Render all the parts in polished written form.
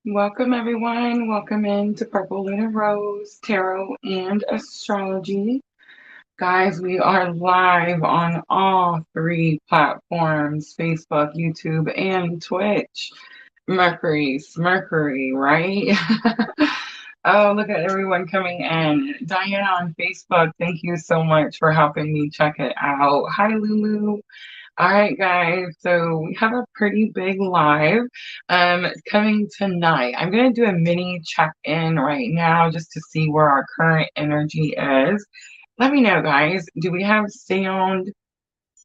Welcome everyone. Welcome into Purple LunaRose Tarot and Astrology. Guys, we are live on all 3 platforms, Facebook, YouTube, and Twitch. Mercury, right? Oh, look at everyone coming in. Diana on Facebook, thank you so much for helping me check it out. Hi, Lulu. All right, guys, so we have a pretty big live coming tonight. I'm going to do a mini check-in right now just to see where our current energy is. Let me know, guys. Do we have sound?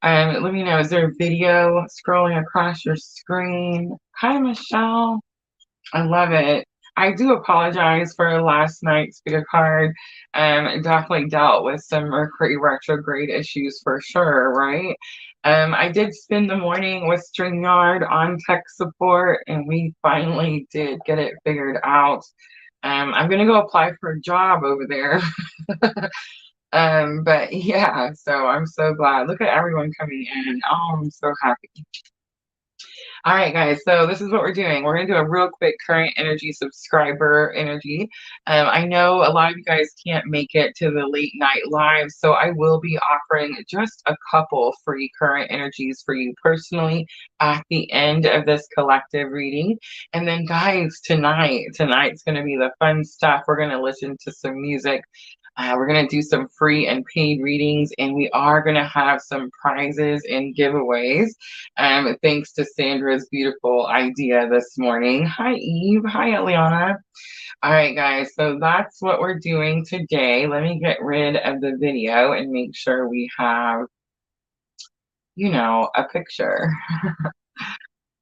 Let me know. Is there a video scrolling across your screen? Hi, Michelle. I love it. I do apologize for last night's video card. Definitely dealt with some Mercury retrograde issues for sure, right? I did spend the morning with StreamYard on tech support, and we finally did get it figured out. I'm gonna go apply for a job over there. But yeah, so I'm so glad. Look at everyone coming in. Oh, I'm so happy. All right, guys, so this is what we're doing. We're going to do a real quick current energy subscriber energy. I know a lot of you guys can't make it to the late night live, so I will be offering just a couple free current energies for you personally at the end of this collective reading. And then, guys, tonight's going to be the fun stuff. We're going to listen to some music. We're going to do some free and paid readings, and we are going to have some prizes and giveaways. Thanks to Sandra's beautiful idea this morning. Hi, Eve. Hi, Eliana. All right, guys, so that's what we're doing today. Let me get rid of the video and make sure we have, a picture.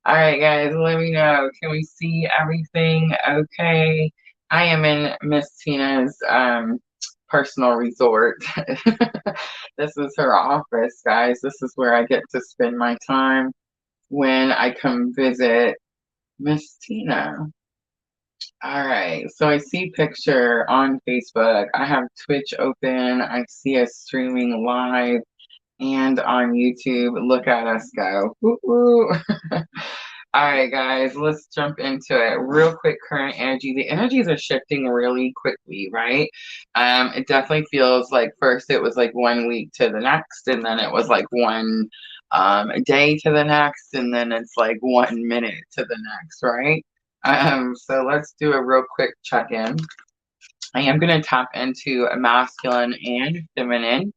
All right, guys, let me know. Can we see everything okay? I am in Miss Tina's personal resort. This is her office, guys. This is where I get to spend my time when I come visit Miss Tina. All right, so I see picture on Facebook. I have Twitch open. I see us streaming live and on YouTube. Look at us go. Woo-woo. All right, guys, let's jump into it. Real quick, current energy. The energies are shifting really quickly, right? It definitely feels like first it was like 1 week to the next, and then it was like one day to the next, and then it's like 1 minute to the next, right? So let's do a real quick check-in. I am going to tap into a masculine and feminine.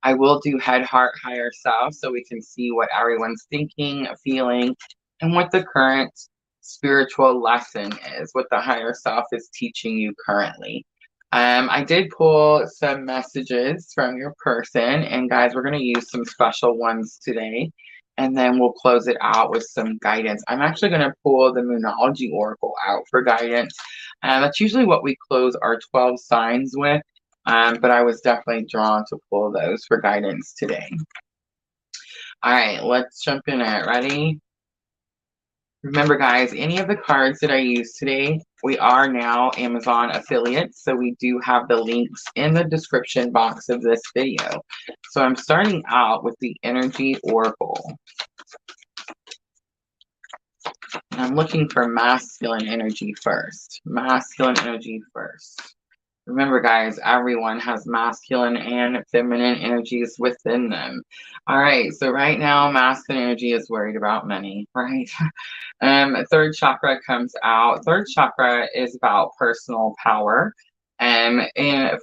I will do head, heart, higher self so we can see what everyone's thinking, feeling, and what the current spiritual lesson is, what the higher self is teaching you currently. I did pull some messages from your person, and guys, we're going to use some special ones today, and then we'll close it out with some guidance. I'm actually going to pull the Moonology Oracle out for guidance. That's usually what we close our 12 signs with, but I was definitely drawn to pull those for guidance today. All right, let's jump in it. Ready? Remember, guys, any of the cards that I use today, we are now Amazon affiliates, so we do have the links in the description box of this video. So I'm starting out with the Energy Oracle. I'm looking for masculine energy first. Masculine energy first. Remember, guys, everyone has masculine and feminine energies within them. All right, so right now, masculine energy is worried about money, right? Third chakra comes out. Third chakra is about personal power, and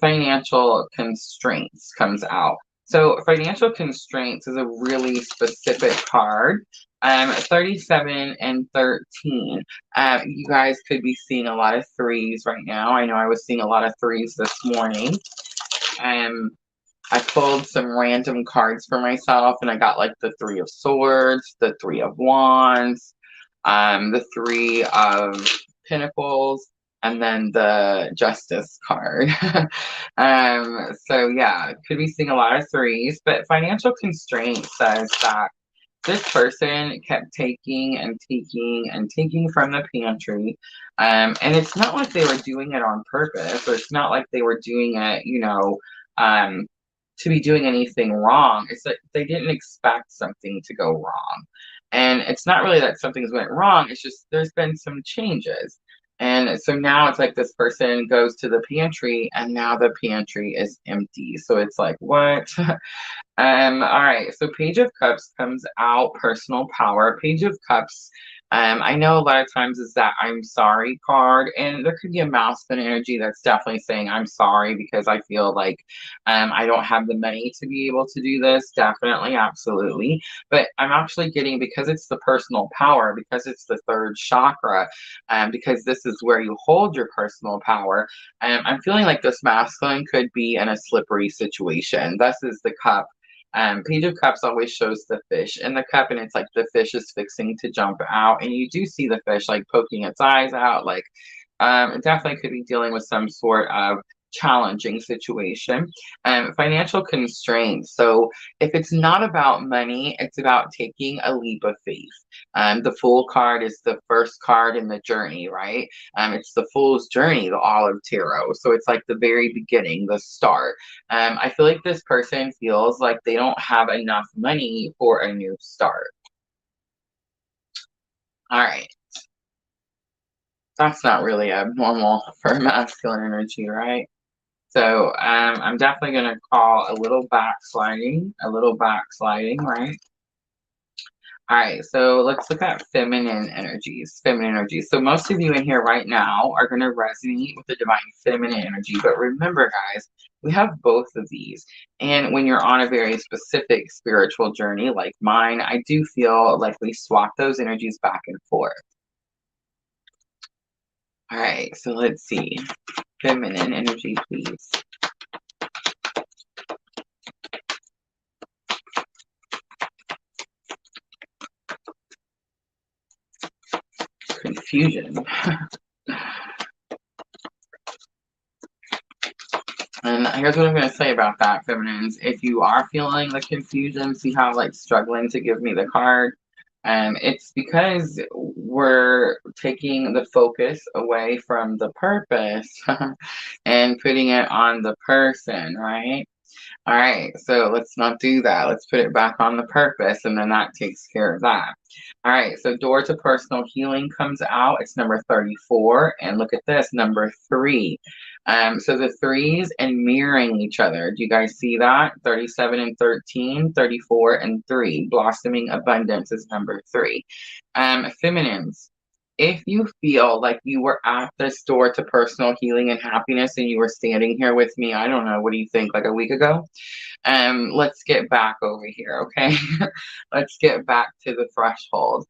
financial constraints comes out. So financial constraints is a really specific card. 37 and 13. You guys could be seeing a lot of threes right now. I know I was seeing a lot of threes this morning. I pulled some random cards for myself, and I got like the Three of Swords, the Three of Wands, the Three of Pentacles, and then the Justice card. So yeah, could be seeing a lot of threes, but financial constraint says that this person kept taking and taking and taking from the pantry. And it's not like they were doing it on purpose, or it's not like they were doing it, to be doing anything wrong. It's that they didn't expect something to go wrong. And it's not really that something's went wrong, it's just there's been some changes. And so now it's like this person goes to the pantry and now the pantry is empty. So it's like, what? All right, so Page of Cups comes out, personal power. Page of Cups, I know a lot of times is that I'm sorry card, and there could be a masculine energy that's definitely saying I'm sorry because I feel like I don't have the money to be able to do this. Definitely, absolutely. But I'm actually getting, because it's the personal power, because it's the third chakra, because this is where you hold your personal power. I'm feeling like this masculine could be in a slippery situation. This is the cup. Page of Cups always shows the fish in the cup, and it's like the fish is fixing to jump out, and you do see the fish like poking its eyes out. Like, it definitely could be dealing with some sort of challenging situation. Financial constraints. So if it's not about money, it's about taking a leap of faith. The Fool card is the first card in the journey, right? It's the Fool's journey, the Olive Tarot. So it's like the very beginning, the start. I feel like this person feels like they don't have enough money for a new start. All right. That's not really abnormal for masculine energy, right? So I'm definitely going to call a little backsliding, right? All right, so let's look at feminine energies. So most of you in here right now are going to resonate with the divine feminine energy. But remember, guys, we have both of these. And when you're on a very specific spiritual journey like mine, I do feel like we swap those energies back and forth. All right, so let's see. Feminine energy, please. Confusion. And here's what I'm going to say about that, feminines. If you are feeling the confusion, see how like struggling to give me the card. It's because we're taking the focus away from the purpose and putting it on the person, right? All right, so let's not do that. Let's put it back on the purpose, and then that takes care of that. All right, so Door to Personal Healing comes out. It's number 34, and look at this, number 3. So the threes and mirroring each other. Do you guys see that? 37 and 13, 34 and 3. Blossoming Abundance is number 3. Feminines. If you feel like you were at this door to personal healing and happiness and you were standing here with me, I don't know, what do you think, like a week ago? Let's get back over here, okay? Let's get back to the threshold.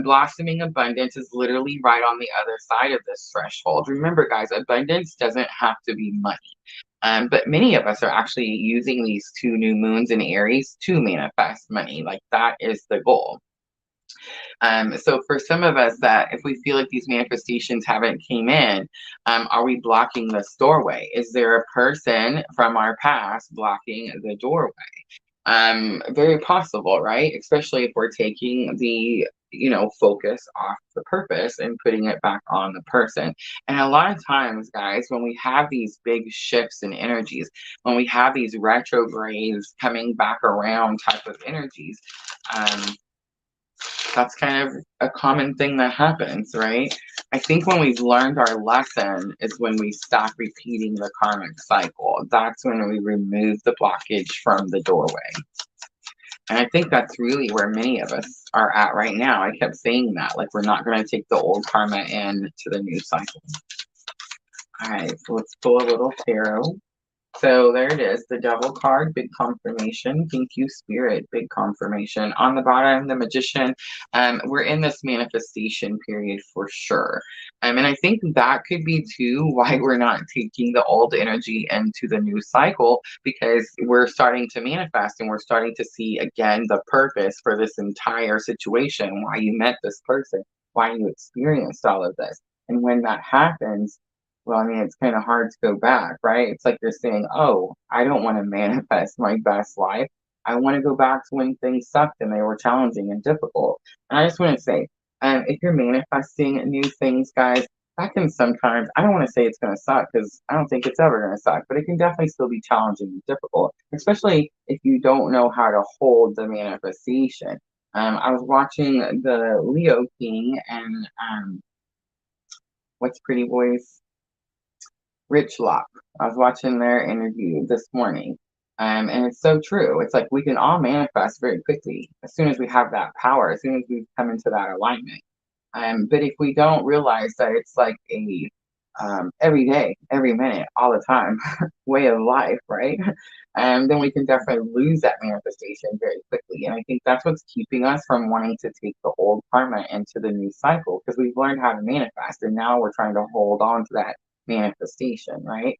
Blossoming Abundance is literally right on the other side of this threshold. Remember, guys, abundance doesn't have to be money. But many of us are actually using these 2 new moons in Aries to manifest money. Like, that is the goal. So for some of us, that if we feel like these manifestations haven't came in, are we blocking this doorway? Is there a person from our past blocking the doorway? Very possible, right? Especially if we're taking the focus off the purpose and putting it back on the person. And a lot of times, guys, when we have these big shifts in energies, when we have these retrogrades coming back around type of energies, That's kind of a common thing that happens, right? I think when we've learned our lesson is when we stop repeating the karmic cycle. That's when we remove the blockage from the doorway. And I think that's really where many of us are at right now. I kept saying that, like, we're not going to take the old karma into the new cycle. All right, so let's pull a little tarot. So there it is, the Devil card, big confirmation. Thank you, Spirit, big confirmation. On the bottom, the Magician. We're in this manifestation period for sure. And I think that could be too why we're not taking the old energy into the new cycle, because we're starting to manifest and we're starting to see again the purpose for this entire situation, why you met this person, why you experienced all of this. And when that happens, well, I mean, it's kind of hard to go back, right? It's like you're saying, oh, I don't want to manifest my best life. I want to go back to when things sucked and they were challenging and difficult. And I just want to say, if you're manifesting new things, guys, that can sometimes, I don't want to say it's going to suck because I don't think it's ever going to suck, but it can definitely still be challenging and difficult, especially if you don't know how to hold the manifestation. I was watching the Leo King and what's Pretty Boys? Rich Lock. I was watching their interview this morning. And it's so true. It's like we can all manifest very quickly as soon as we have that power, as soon as we come into that alignment. But if we don't realize that it's like a every day, every minute, all the time way of life, right? Then we can definitely lose that manifestation very quickly. And I think that's what's keeping us from wanting to take the old karma into the new cycle, because we've learned how to manifest and now we're trying to hold on to that manifestation, right?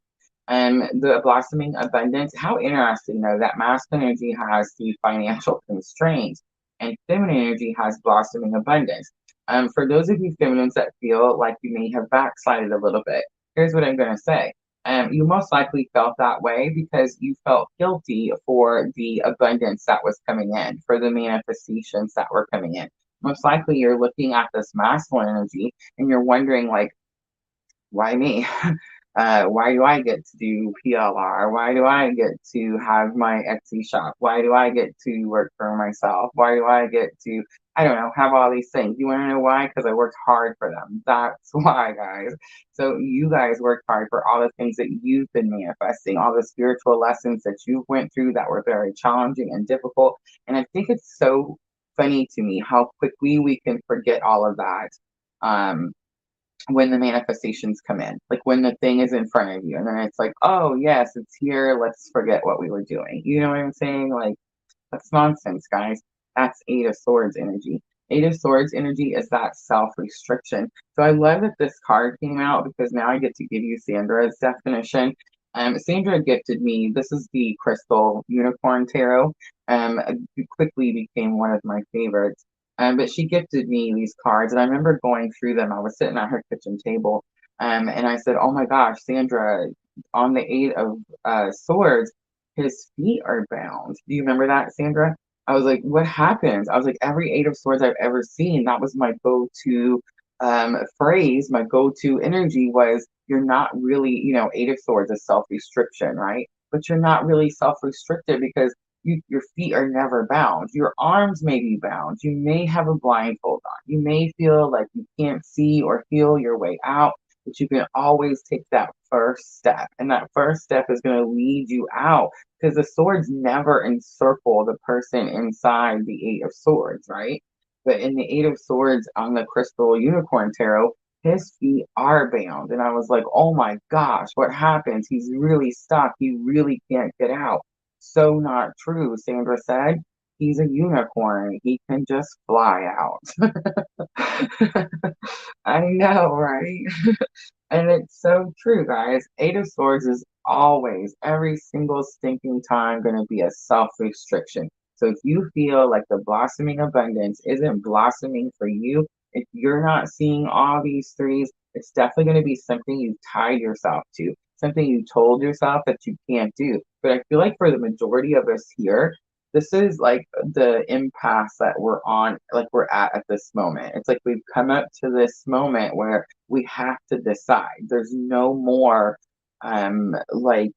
The blossoming abundance, how interesting though that masculine energy has the financial constraints and feminine energy has blossoming abundance. For those of you feminines that feel like you may have backslided a little bit, here's what I'm going to say. You most likely felt that way because you felt guilty for the abundance that was coming in, for the manifestations that were coming in. Most likely you're looking at this masculine energy and you're wondering, like, why me? Why do I get to do PLR? Why do I get to have my Etsy shop? Why do I get to work for myself? Why do I get to, I don't know, have all these things? You want to know why? Because I worked hard for them. That's why, guys. So you guys worked hard for all the things that you've been manifesting, all the spiritual lessons that you went through that were very challenging and difficult. And I think it's so funny to me how quickly we can forget all of that. When the manifestations come in, like when the thing is in front of you, and then it's like, oh yes, it's here, let's forget what we were doing. You know what I'm saying? Like, that's nonsense, guys. That's Eight of Swords energy. Eight of Swords energy is that self-restriction. So I love that this card came out because now I get to give you Sandra's definition. Sandra gifted me, this is the Crystal Unicorn Tarot. It quickly became one of my favorites. But she gifted me these cards, and I remember going through them. I was sitting at her kitchen table, and I said, oh my gosh, Sandra, on the Eight of Swords, his feet are bound. Do you remember that, Sandra? I was like, what happened? I was like, every Eight of Swords I've ever seen, that was my go-to phrase, my go-to energy was, you're not really, Eight of Swords is self-restriction, right? But you're not really self-restricted because your feet are never bound. Your arms may be bound. You may have a blindfold on. You may feel like you can't see or feel your way out, but you can always take that first step. And that first step is going to lead you out, because the swords never encircle the person inside the Eight of Swords, right? But in the Eight of Swords on the Crystal Unicorn Tarot, his feet are bound. And I was like, oh my gosh, what happens? He's really stuck. He really can't get out. So not true, Sandra said. He's a unicorn. He can just fly out. I know, right? And it's so true, guys. Eight of Swords is always, every single stinking time, going to be a self-restriction. So if you feel like the blossoming abundance isn't blossoming for you, if you're not seeing all these threes, it's definitely going to be something you tied yourself to, something you told yourself that you can't do. But I feel like for the majority of us here, this is like the impasse that we're on, like we're at this moment. It's like we've come up to this moment where we have to decide. There's no more like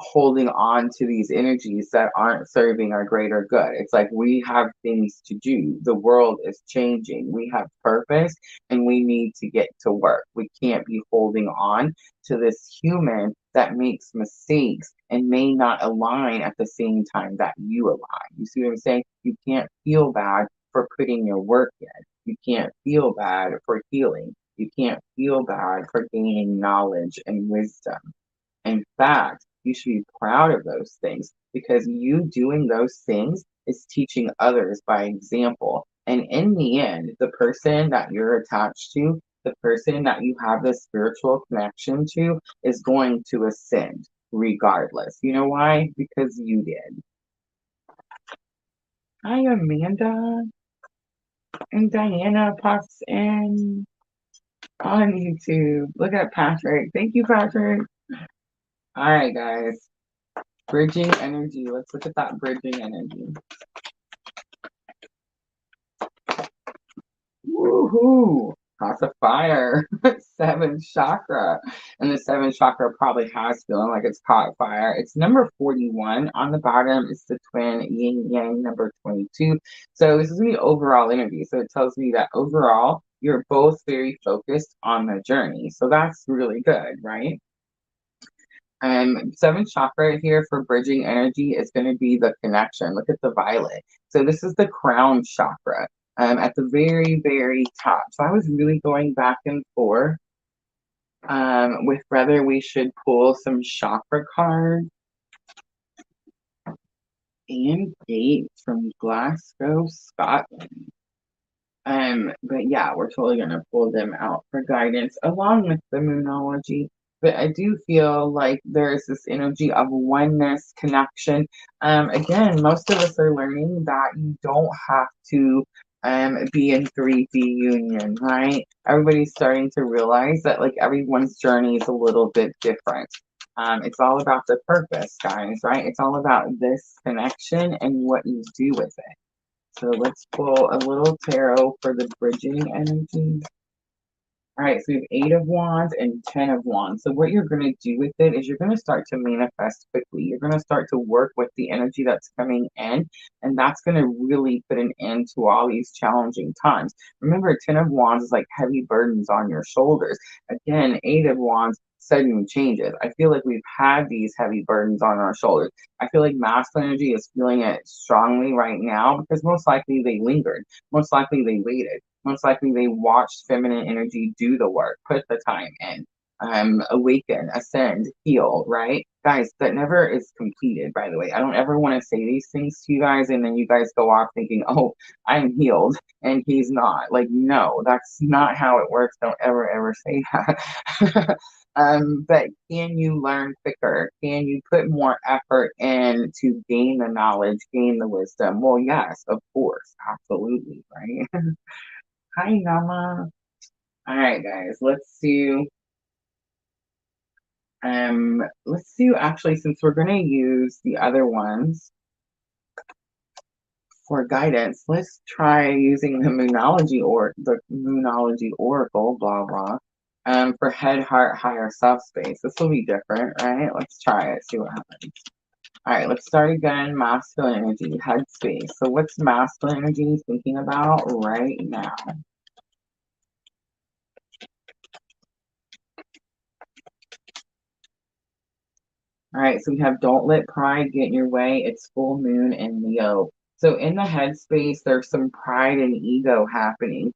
holding on to these energies that aren't serving our greater good. It's like we have things to do. The world is changing. We have purpose and we need to get to work. We can't be holding on to this human that makes mistakes and may not align at the same time that you align. You see what I'm saying? You can't feel bad for putting your work in. You can't feel bad for healing. You can't feel bad for gaining knowledge and wisdom. In fact, you should be proud of those things because you doing those things is teaching others by example. And in the end, the person that you're attached to, the person that you have the spiritual connection to, is going to ascend regardless. You know why? Because you did. Hi, Amanda. And Diana pops in on YouTube. Look at Patrick. Thank you, Patrick. All right, guys. Bridging energy. Let's look at that bridging energy. Woohoo! House of fire. Seventh chakra. And the seventh chakra probably has feeling like it's caught fire. It's number 41. On the bottom is the twin yin yang number 22. So this is going to be overall energy. So it tells me that overall, you're both very focused on the journey. So that's really good, right? Seventh chakra here for bridging energy is going to be the connection. Look at the violet. So this is the crown chakra at the very, very top. So I was really going back and forth with whether we should pull some chakra cards and dates from Glasgow, Scotland. But yeah, we're totally gonna pull them out for guidance along with the Moonology. But I do feel like there's this energy of oneness, connection. Again, most of us are learning that you don't have to be in 3D union, right? Everybody's starting to realize that like everyone's journey is a little bit different. It's all about the purpose, guys, right? It's all about this connection and what you do with it. So let's pull a little tarot for the bridging energy. All right, so we have 8 of Wands and 10 of Wands. So what you're going to do with it is you're going to start to manifest quickly. You're going to start to work with the energy that's coming in, and that's going to really put an end to all these challenging times. Remember, 10 of Wands is like heavy burdens on your shoulders. Again, 8 of Wands, sudden changes. I feel like we've had these heavy burdens on our shoulders. I feel like masculine energy is feeling it strongly right now because most likely they lingered. Most likely they waited. Most likely they watched feminine energy do the work, put the time in, awaken, ascend, heal, right? Guys, that never is completed, by the way. I don't ever want to say these things to you guys and then you guys go off thinking, oh, I'm healed and he's not. Like, no, that's not how it works. Don't ever say that. But can you learn quicker? Can you put more effort in to gain the knowledge, gain the wisdom? Well, yes, of course, absolutely, right? Hi, Nama. All right, guys, let's do actually, since we're gonna use the other ones for guidance, let's try using the Moonology or the Moonology Oracle, blah blah, for head, heart, higher self space. This will be different, right? Let's try it, see what happens. All right, let's start again. Masculine energy, head space. So what's masculine energy thinking about right now? All right, so we have don't let pride get in your way. It's full moon in Leo. So in the headspace, there's some pride and ego happening.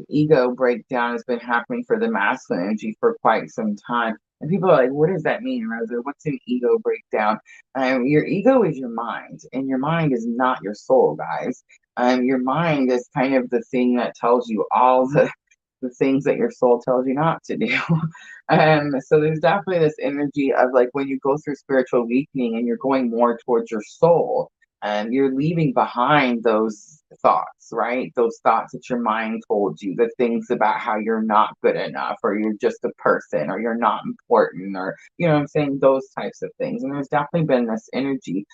Ego breakdown has been happening for the masculine energy for quite some time. And people are like, what does that mean, Rosa? What's an ego breakdown? Your ego is your mind, and your mind is not your soul, guys. Your mind is kind of the thing that tells you all the things that your soul tells you not to do. So there's definitely this energy of like when you go through spiritual weakening and you're going more towards your soul, and you're leaving behind those thoughts, right? Those thoughts that your mind told you, the things about how you're not good enough, or you're just a person, or you're not important, or, you know what I'm saying? Those types of things. And there's definitely been this energy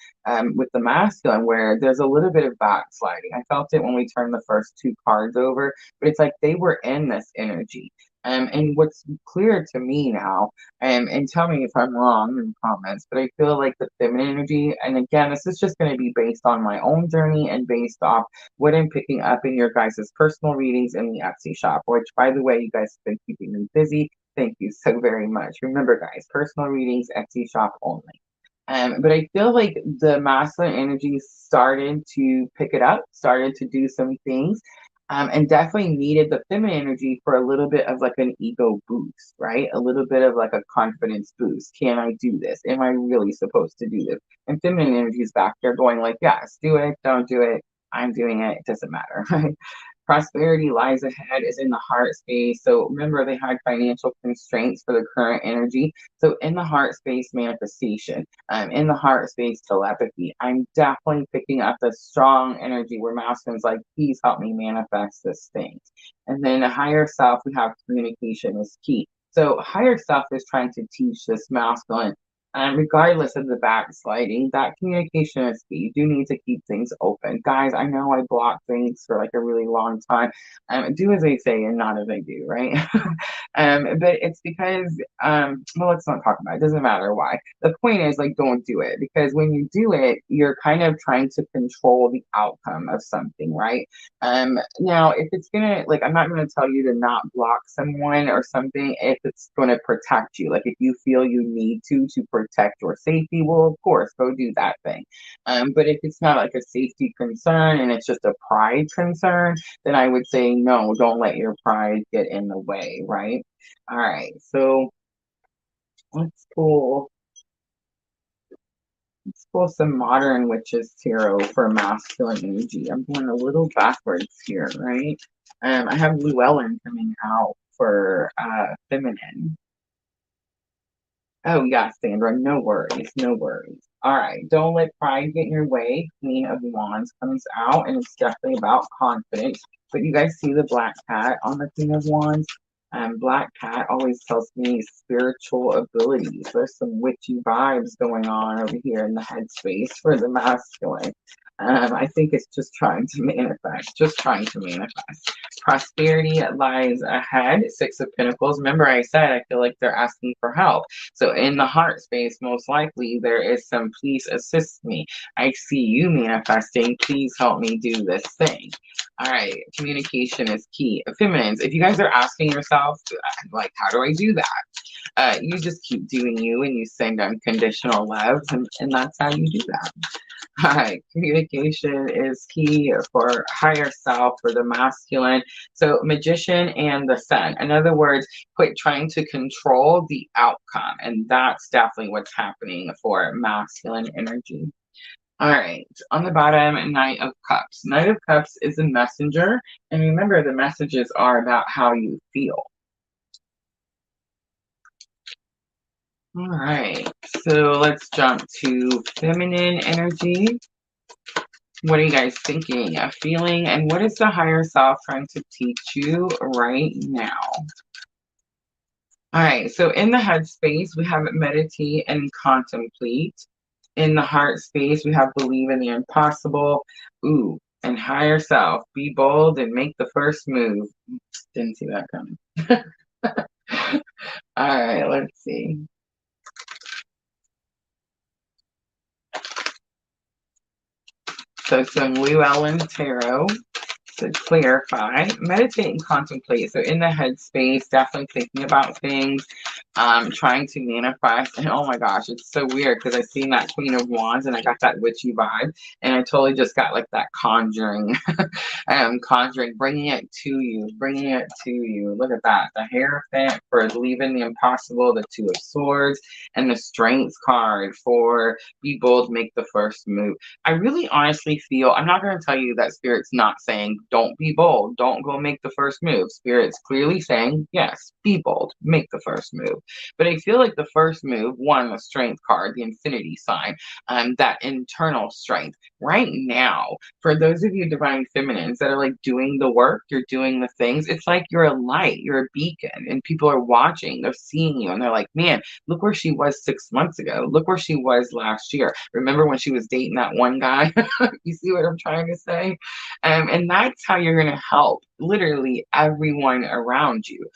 with the masculine where there's a little bit of backsliding. I felt it when we turned the first two cards over, but it's like they were in this energy. And what's clear to me now, and tell me if I'm wrong in the comments, but I feel like the feminine energy, and again, this is just going to be based on my own journey and based off what I'm picking up in your guys' personal readings in the Etsy shop, which, by the way, you guys have been keeping me busy. Thank you so very much. Remember, guys, personal readings, Etsy shop only. But I feel like the masculine energy started to pick it up, started to do some things, and definitely needed the feminine energy for a little bit of like an ego boost, right? A little bit of like a confidence boost. Can I do this? Am I really supposed to do this? And feminine energy is back there going like, yes, do it, don't do it. I'm doing it. It doesn't matter, right? Prosperity lies ahead is in the heart space. So remember, they had financial constraints for the current energy. So in the heart space, manifestation, in the heart space, telepathy. I'm definitely picking up the strong energy where masculine's like, please help me manifest this thing. And then a higher self, we have communication is key. So higher self is trying to teach this masculine, regardless of the backsliding, that communication is key. You do need to keep things open. Guys, I know I block things for like a really long time. Do as I say and not as I do, right? But it's because, well, let's not talk about it. It doesn't matter why. The point is, like, don't do it. Because when you do it, you're kind of trying to control the outcome of something, right? Now, if it's gonna, like, I'm not gonna tell you to not block someone or something if it's gonna protect you. Like, if you feel you need to protect your safety, well, of course, go do that thing. But if it's not like a safety concern and it's just a pride concern, then I would say no, don't let your pride get in the way, right? All right, so let's pull some modern witches tarot for masculine energy. I'm going a little backwards here, right? I have Llewellyn coming out for feminine. Oh yeah, Sandra, no worries, no worries. All right, don't let pride get in your way. Queen of Wands comes out, and it's definitely about confidence. But you guys see the black cat on the Queen of Wands? Black cat always tells me spiritual abilities. There's some witchy vibes going on over here in the headspace for the masculine. I think it's just trying to manifest, just trying to manifest. Prosperity lies ahead, Six of Pentacles. Remember I said I feel like they're asking for help. So in the heart space, most likely there is some, please assist me. I see you manifesting. Please help me do this thing. All right, communication is key. Feminines, if you guys are asking yourself, like, how do I do that? You just keep doing you and you send unconditional love, and that's how you do that. All right, communication is key for higher self, for the masculine. So magician and the sun. In other words, quit trying to control the outcome. And that's definitely what's happening for masculine energy. All right, on the bottom, Knight of Cups. Knight of Cups is a messenger. And remember, the messages are about how you feel. All right, so let's jump to feminine energy. What are you guys thinking, feeling, and what is the higher self trying to teach you right now? All right, so in the head space, we have meditate and contemplate. In the heart space, we have believe in the impossible. Ooh, and higher self, be bold and make the first move. Didn't see that coming. All right, let's see. So some Llewellyn Tarot to clarify, meditate and contemplate. So in the headspace, definitely thinking about things, trying to manifest. And oh my gosh, it's so weird because I seen that Queen of Wands and I got that witchy vibe, and I totally just got like that conjuring, bringing it to you, bringing it to you. Look at that, the Hierophant for believing the impossible, the Two of Swords, and the Strength card for be bold, make the first move. I really honestly feel, I'm not going to tell you that Spirit's not saying, don't be bold, don't go make the first move. Spirit's clearly saying, yes, be bold, make the first move. But I feel like the first move, one, the Strength card, the infinity sign, that internal strength, right now, for those of you divine feminines that are like doing the work, you're doing the things, it's like you're a light, you're a beacon, and people are watching, they're seeing you, and they're like, man, look where she was 6 months ago. Look where she was last year. Remember when she was dating that one guy? You see what I'm trying to say? And that's how you're going to help literally everyone around you.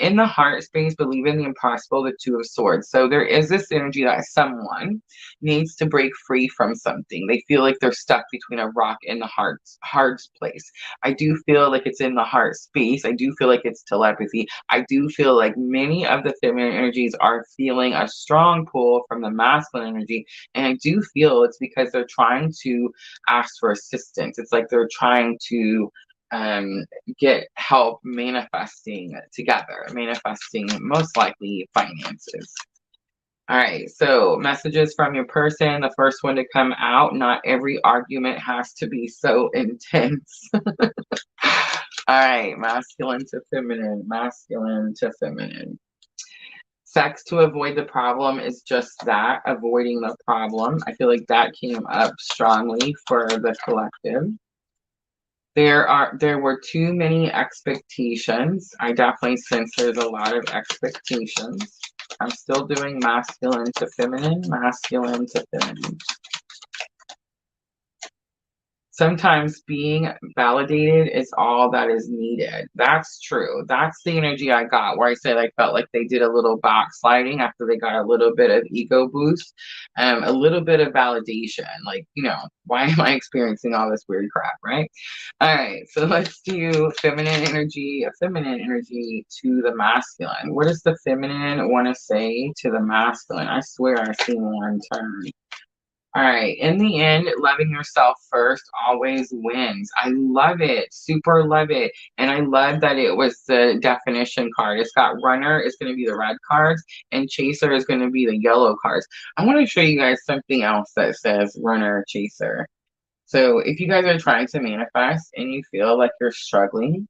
In the heart space, believe in the impossible, the Two of Swords. So there is this energy that someone needs to break free from something. They feel like they're stuck between a rock and the heart place. I do feel like it's in the heart space. I do feel like it's telepathy. I do feel like many of the feminine energies are feeling a strong pull from the masculine energy. And I do feel it's because they're trying to ask for assistance. It's like they're trying to get help manifesting together, manifesting most likely finances. All right, so messages from your person. The first one to come out, not every argument has to be so intense. All right, masculine to feminine, masculine to feminine. Sex to avoid the problem is just that, avoiding the problem. I feel like that came up strongly for the collective. There were too many expectations. I definitely sense there's a lot of expectations. I'm still doing masculine to feminine, masculine to feminine. Sometimes being validated is all that is needed. That's true. That's the energy I got where I said I felt like they did a little backsliding after they got a little bit of ego boost, a little bit of validation. Like, you know, why am I experiencing all this weird crap, right? All right, so let's do feminine energy to the masculine. What does the feminine want to say to the masculine? I swear I've seen one turn. All right. In the end, loving yourself first always wins. I love it. Super love it. And I love that it was the definition card. It's got runner is going to be the red cards and chaser is going to be the yellow cards. I want to show you guys something else that says runner, chaser. So if you guys are trying to manifest and you feel like you're struggling,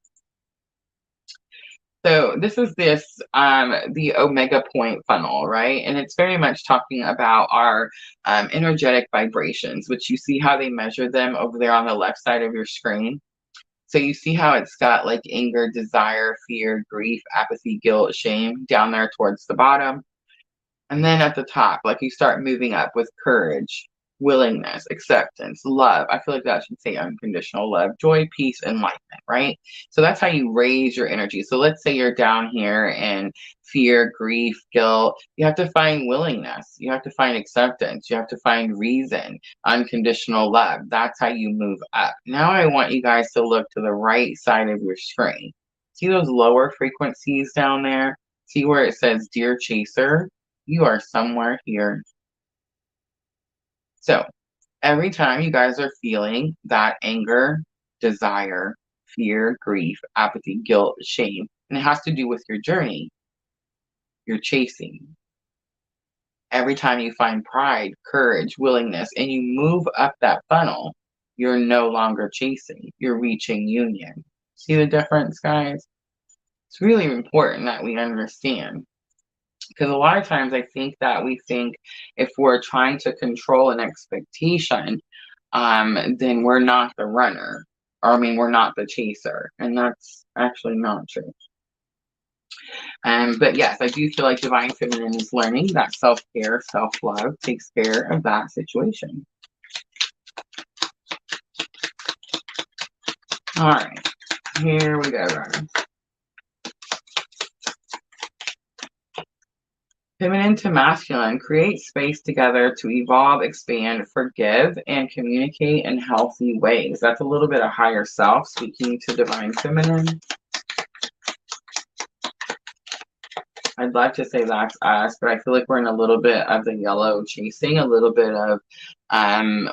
so this is the omega point funnel, right? And it's very much talking about our energetic vibrations, which you see how they measure them over there on the left side of your screen. So you see how it's got like anger, desire, fear, grief, apathy, guilt, shame down there towards the bottom. And then at the top, like you start moving up with courage, willingness, acceptance, love. I feel like that should say unconditional love, joy, peace, enlightenment, right? So that's how you raise your energy. So let's say you're down here in fear, grief, guilt. You have to find willingness. You have to find acceptance. You have to find reason, unconditional love. That's how you move up. Now I want you guys to look to the right side of your screen. See those lower frequencies down there? See where it says Dear Chaser? You are somewhere here. So every time you guys are feeling that anger, desire, fear, grief, apathy, guilt, shame, and it has to do with your journey, you're chasing. Every time you find pride, courage, willingness, and you move up that funnel, you're no longer chasing, you're reaching union. See the difference, guys? It's really important that we understand. Because a lot of times I think that we think if we're trying to control an expectation, then we're not the runner. Or I mean, we're not the chaser. And that's actually not true. But yes, I do feel like Divine Feminine is learning that self-care, self-love takes care of that situation. All right, here we go, guys. Feminine to masculine, create space together to evolve, expand, forgive, and communicate in healthy ways. That's a little bit of higher self speaking to Divine Feminine. I'd like to say that's us, but I feel like we're in a little bit of the yellow chasing, a little bit of,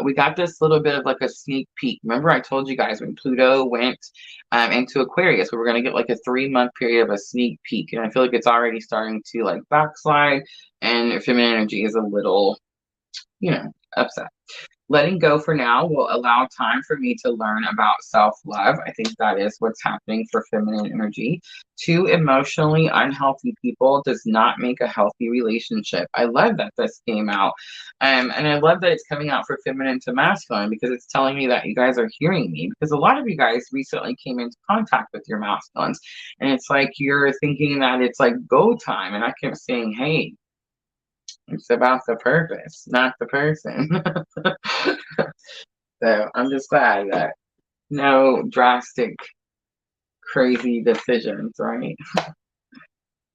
we got this little bit of like a sneak peek. Remember I told you guys when Pluto went into Aquarius, we were going to get like a 3-month period of a sneak peek. And I feel like it's already starting to like backslide and feminine energy is a little, you know, upset. letting go for now will allow time for me to learn about self-love. I think that is what's happening for feminine energy. Two emotionally unhealthy people does not make a healthy relationship. I love that this came out. And I love that it's coming out for feminine to masculine, because it's telling me that you guys are hearing me, because a lot of you guys recently came into contact with your masculines, and it's like you're thinking that it's like go time. And I kept saying, hey, it's about the purpose, not the person. So I'm just glad that no drastic, crazy decisions, right?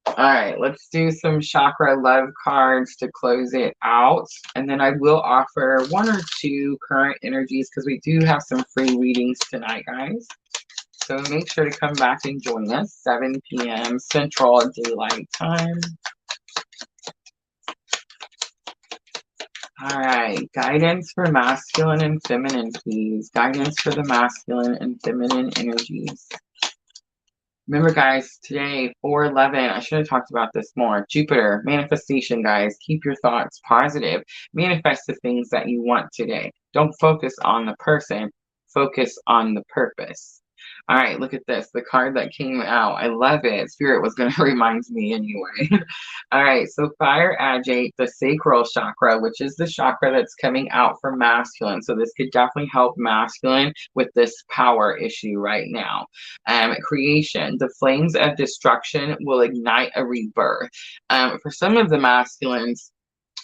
All right, let's do some chakra love cards to close it out. And then I will offer one or two current energies, because we do have some free readings tonight, guys. So make sure to come back and join us, 7 p.m. Central Daylight Time. All right, guidance for masculine and feminine, please. Guidance for the masculine and feminine energies. Remember, guys, today, 4/11, I should have talked about this more. Jupiter, manifestation, guys. Keep your thoughts positive. Manifest the things that you want today. Don't focus on the person. Focus on the purpose. All right, look at this. The card that came out. I love it. Spirit was going to remind me anyway. All right, so fire agate the sacral chakra, which is the chakra that's coming out for masculine. So this could definitely help masculine with this power issue right now. Creation, the flames of destruction will ignite a rebirth. For some of the masculines,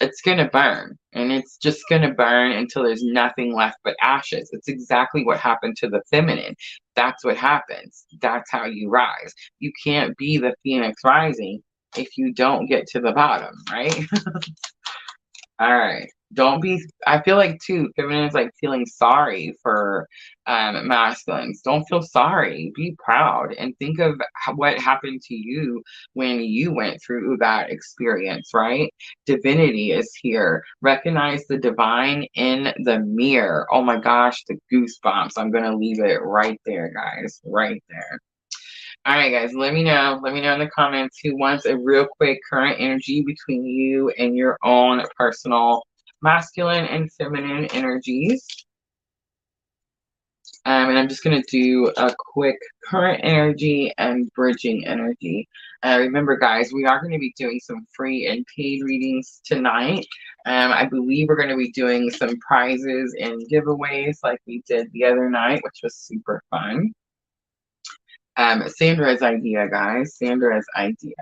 it's going to burn, and it's just going to burn until there's nothing left but ashes. It's exactly what happened to the feminine. That's what happens. That's how you rise. You can't be the phoenix rising if you don't get to the bottom, right? All right. Don't be, I feel like too, feminine is like feeling sorry for masculines. Don't feel sorry. Be proud and think of what happened to you when you went through that experience, right? Divinity is here. Recognize the divine in the mirror. Oh my gosh, the goosebumps. I'm going to leave it right there, guys. Right there. All right, guys, let me know. Let me know in the comments who wants a real quick current energy between you and your own personal masculine and feminine energies. And I'm just going to do a quick current energy and bridging energy. Remember, guys, we are going to be doing some free and paid readings tonight. I believe we're going to be doing some prizes and giveaways like we did the other night, which was super fun. Sandra's idea, guys. Sandra's idea.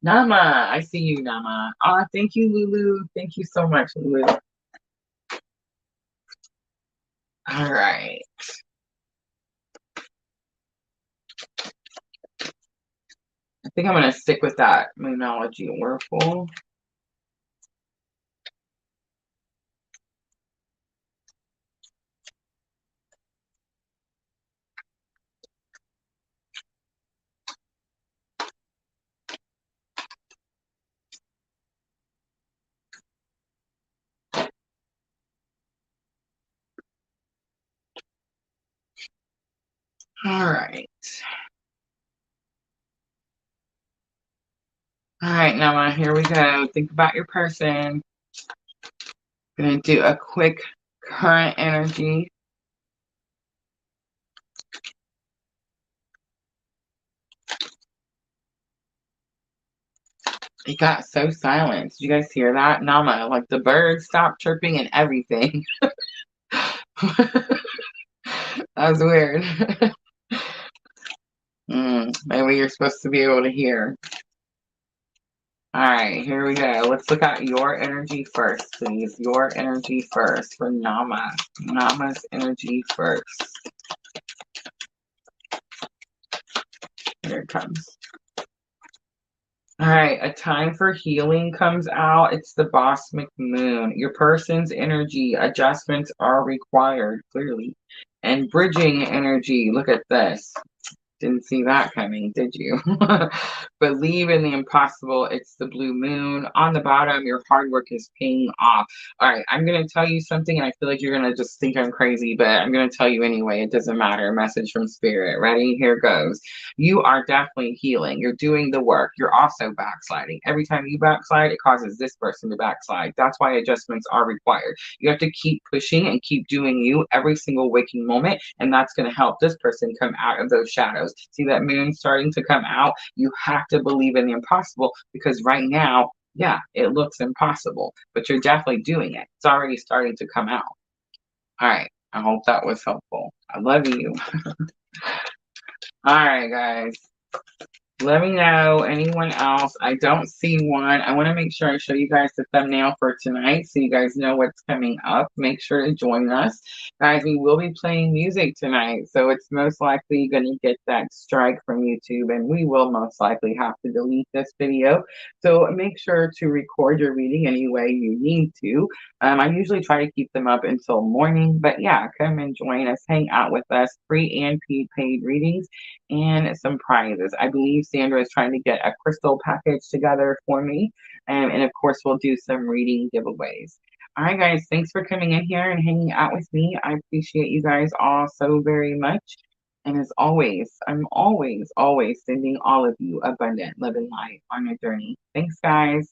Nama, I see you, Nama. Oh, thank you, Lulu. Thank you so much, Lulu. All right. I think I'm going to stick with that Moonology Oracle. All right. All right, Nama, here we go. Think about your person. I'm going to do a quick current energy. It got so silent. Did you guys hear that? Nama, like the birds stopped chirping and everything. That was weird. Maybe you're supposed to be able to hear. All right, here we go. Let's look at your energy first, please. Your energy first for Nama. Nama's energy first. Here it comes. All right, a time for healing comes out. It's the Bosmic Moon. Your person's energy adjustments are required, clearly. And bridging energy, look at this. Didn't see that coming, did you? Believe in the impossible. It's the blue moon. On the bottom, your hard work is paying off. All right, I'm going to tell you something, and I feel like you're going to just think I'm crazy, but I'm going to tell you anyway. It doesn't matter. Message from spirit. Ready? Here goes. You are definitely healing. You're doing the work. You're also backsliding. Every time you backslide, it causes this person to backslide. That's why adjustments are required. You have to keep pushing and keep doing you every single waking moment, and that's going to help this person come out of those shadows. See that moon starting to come out? You have to believe in the impossible, because right now, yeah, it looks impossible, but you're definitely doing it. It's already starting to come out. All right. I hope that was helpful. I love you. All right, guys. Let me know, anyone else. I don't see one. I want to make sure I show you guys the thumbnail for tonight so you guys know what's coming up. Make sure to join us. Guys, we will be playing music tonight, so it's most likely going to get that strike from YouTube, and we will most likely have to delete this video. So make sure to record your reading any way you need to. I usually try to keep them up until morning, but yeah, come and join us, hang out with us, free and paid readings, and some prizes. I believe Sandra is trying to get a crystal package together for me. And of course, we'll do some reading giveaways. All right, guys, thanks for coming in here and hanging out with me. I appreciate you guys all so very much. And as always, I'm always sending all of you abundant love and light on your journey. Thanks, guys.